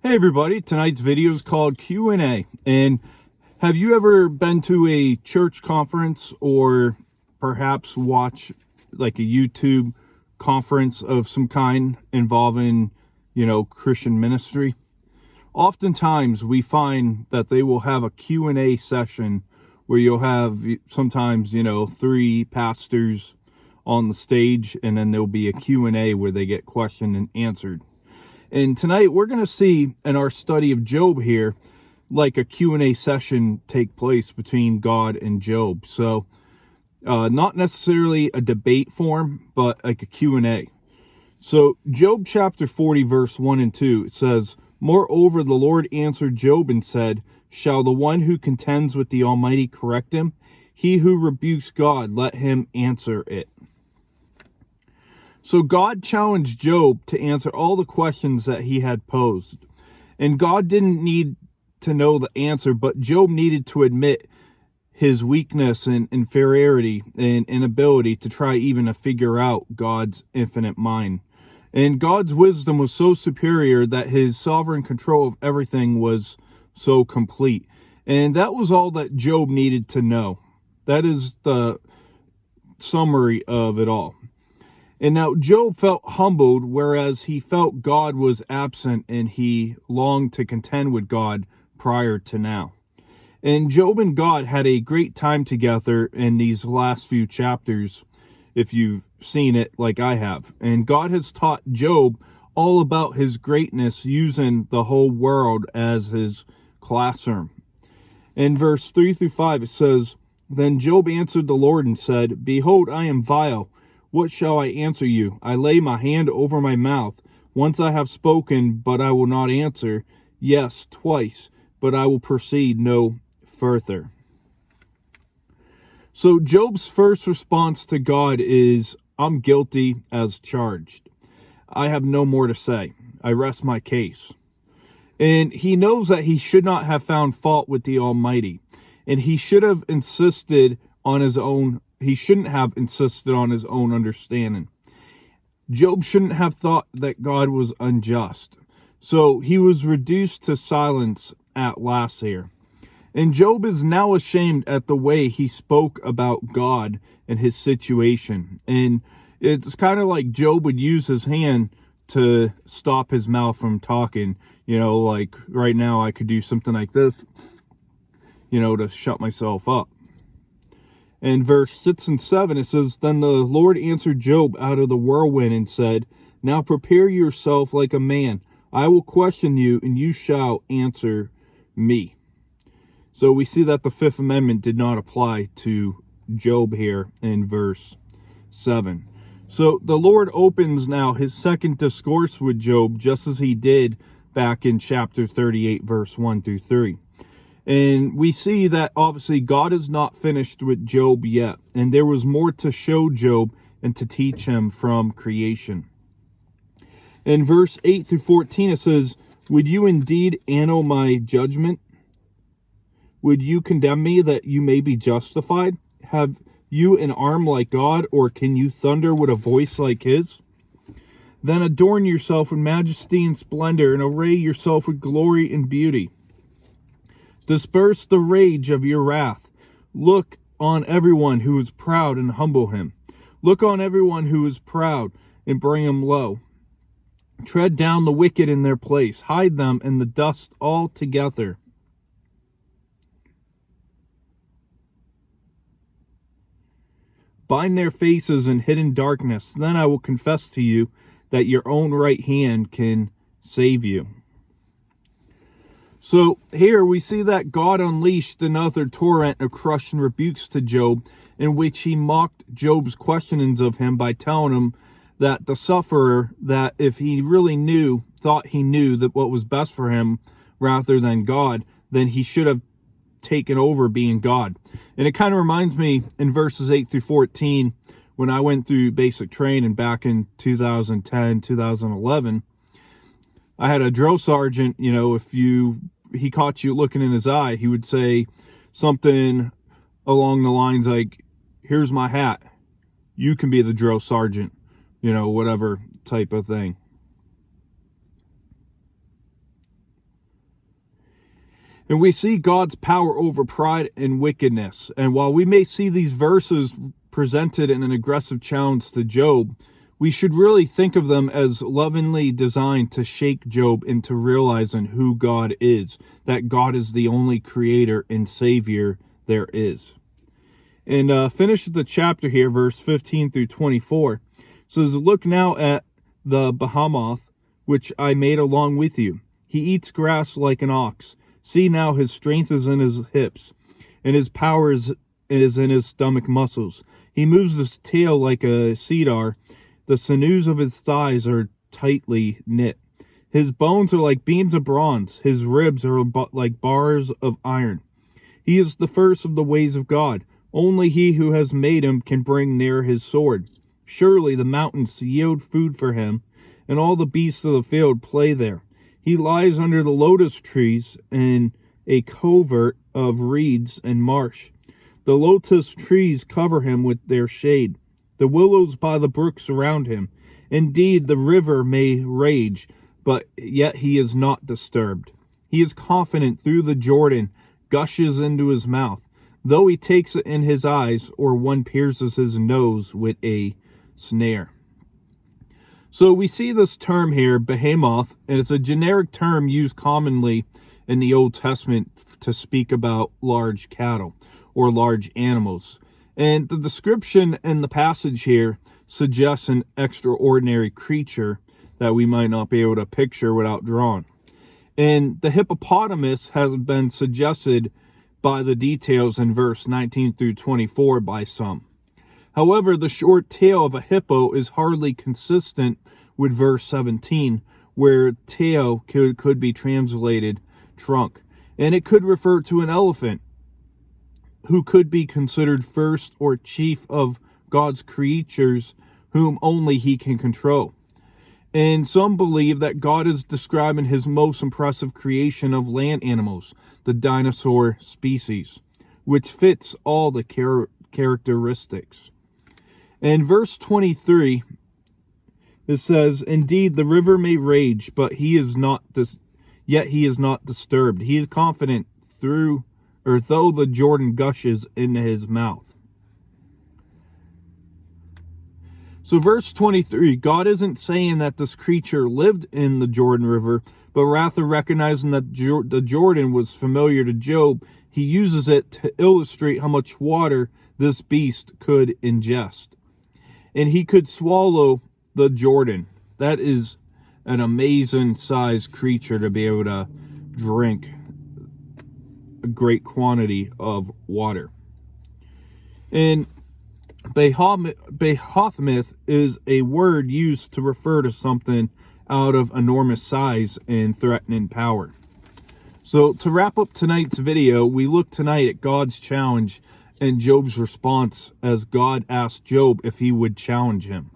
Hey everybody, tonight's video is called Q&A. And have you ever been to a church conference or perhaps watch like a YouTube conference of some kind involving, Christian ministry? Oftentimes we find that they will have a Q&A session where you'll have sometimes, three pastors on the stage, and then there'll be a Q&A where they get questioned and answered. And tonight we're going to see in our study of Job here, like a Q&A session take place between God and Job. So not necessarily a debate form, but like a Q&A. So Job chapter 40, verse 1 and 2, it says, "Moreover, the Lord answered Job and said, Shall the one who contends with the Almighty correct him? He who rebukes God, let him answer it." So God challenged Job to answer all the questions that he had posed. And God didn't need to know the answer, but Job needed to admit his weakness and inferiority and inability to try even to figure out God's infinite mind. And God's wisdom was so superior that his sovereign control of everything was so complete. And that was all that Job needed to know. That is the summary of it all. And now Job felt humbled, whereas he felt God was absent and he longed to contend with God prior to now. And Job and God had a great time together in these last few chapters, if you've seen it like I have. And God has taught Job all about his greatness, using the whole world as his classroom. In verse 3 through 5 it says, "Then Job answered the Lord and said, Behold, I am vile. What shall I answer you? I lay my hand over my mouth. Once I have spoken, but I will not answer. Yes, twice, but I will proceed no further." So Job's first response to God is, "I'm guilty as charged. I have no more to say. I rest my case." And he knows that he should not have found fault with the Almighty. And he should have insisted on his own He shouldn't have insisted on his own understanding. Job shouldn't have thought that God was unjust. So he was reduced to silence at last here. And Job is now ashamed at the way he spoke about God and his situation. And it's kind of like Job would use his hand to stop his mouth from talking. Like right now I could do something like this, to shut myself up. In verse 6 and 7, it says, "Then the Lord answered Job out of the whirlwind and said, Now prepare yourself like a man. I will question you, and you shall answer me." So we see that the Fifth Amendment did not apply to Job here in verse 7. So the Lord opens now his second discourse with Job, just as he did back in chapter 38, verse 1 through 3. And we see that obviously God is not finished with Job yet. And there was more to show Job and to teach him from creation. In verse 8 through 14 it says, "Would you indeed annul my judgment? Would you condemn me that you may be justified? Have you an arm like God, or can you thunder with a voice like his? Then adorn yourself with majesty and splendor, and array yourself with glory and beauty. Disperse the rage of your wrath. Look on everyone who is proud and humble him. Look on everyone who is proud and bring him low. Tread down the wicked in their place. Hide them in the dust altogether. Bind their faces in hidden darkness. Then I will confess to you that your own right hand can save you." So here we see that God unleashed another torrent of crushing rebukes to Job, in which he mocked Job's questionings of him by telling him that the sufferer, that if he really thought he knew that what was best for him rather than God, then he should have taken over being God. And it kind of reminds me in verses 8 through 14, when I went through basic training back in 2010, 2011, I had a drill sergeant, if he caught you looking in his eye, he would say something along the lines like, "Here's my hat. You can be the drill sergeant," whatever type of thing. And we see God's power over pride and wickedness. And while we may see these verses presented in an aggressive challenge to Job, we should really think of them as lovingly designed to shake Job into realizing who God is, that God is the only creator and savior there is. And finish the chapter here, verse 15 through 24. It says, "Look now at the behemoth, which I made along with you. He eats grass like an ox. See now, his strength is in his hips, and his power is in his stomach muscles. He moves his tail like a cedar. The sinews of his thighs are tightly knit. His bones are like beams of bronze. His ribs are like bars of iron. He is the first of the ways of God. Only he who has made him can bring near his sword. Surely the mountains yield food for him, and all the beasts of the field play there. He lies under the lotus trees in a covert of reeds and marsh. The lotus trees cover him with their shade. The willows by the brook surround him. Indeed, the river may rage, but yet he is not disturbed. He is confident through the Jordan, gushes into his mouth. Though he takes it in his eyes, or one pierces his nose with a snare." So we see this term here, behemoth, and it's a generic term used commonly in the Old Testament to speak about large cattle or large animals. And the description in the passage here suggests an extraordinary creature that we might not be able to picture without drawing. And the hippopotamus has been suggested by the details in verse 19 through 24 by some. However, the short tail of a hippo is hardly consistent with verse 17, where tail could be translated trunk. And it could refer to an elephant, who could be considered first or chief of God's creatures, whom only he can control. And some believe that God is describing his most impressive creation of land animals, the dinosaur species, which fits all the characteristics. In verse 23, it says, "Indeed, the river may rage, but yet he is not disturbed. He is confident though the Jordan gushes into his mouth." So verse 23, God isn't saying that this creature lived in the Jordan River, but rather recognizing that the Jordan was familiar to Job, he uses it to illustrate how much water this beast could ingest. And he could swallow the Jordan. That is an amazing sized creature to be able to drink a great quantity of water. And behemoth is a word used to refer to something out of enormous size and threatening power. So to wrap up tonight's video, we look tonight at God's challenge and Job's response as God asked Job if he would challenge him.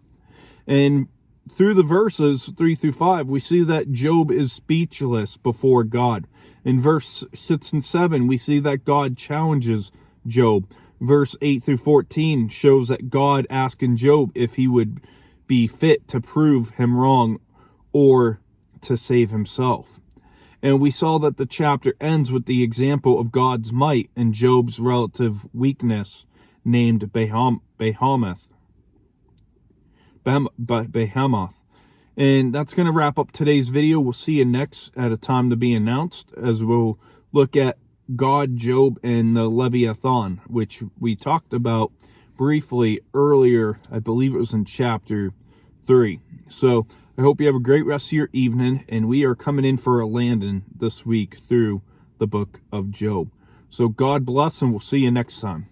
And through the verses 3 through 5, we see that Job is speechless before God. In verse 6 and 7, we see that God challenges Job. Verse 8 through 14 shows that God asking Job if he would be fit to prove him wrong or to save himself. And we saw that the chapter ends with the example of God's might and Job's relative weakness, named Behemoth. And that's going to wrap up today's video. We'll see you next at a time to be announced, as we'll look at God, Job, and the Leviathan, which we talked about briefly earlier. I believe it was in chapter 3. So I hope you have a great rest of your evening, and we are coming in for a landing this week through the book of Job. So God bless, and we'll see you next time.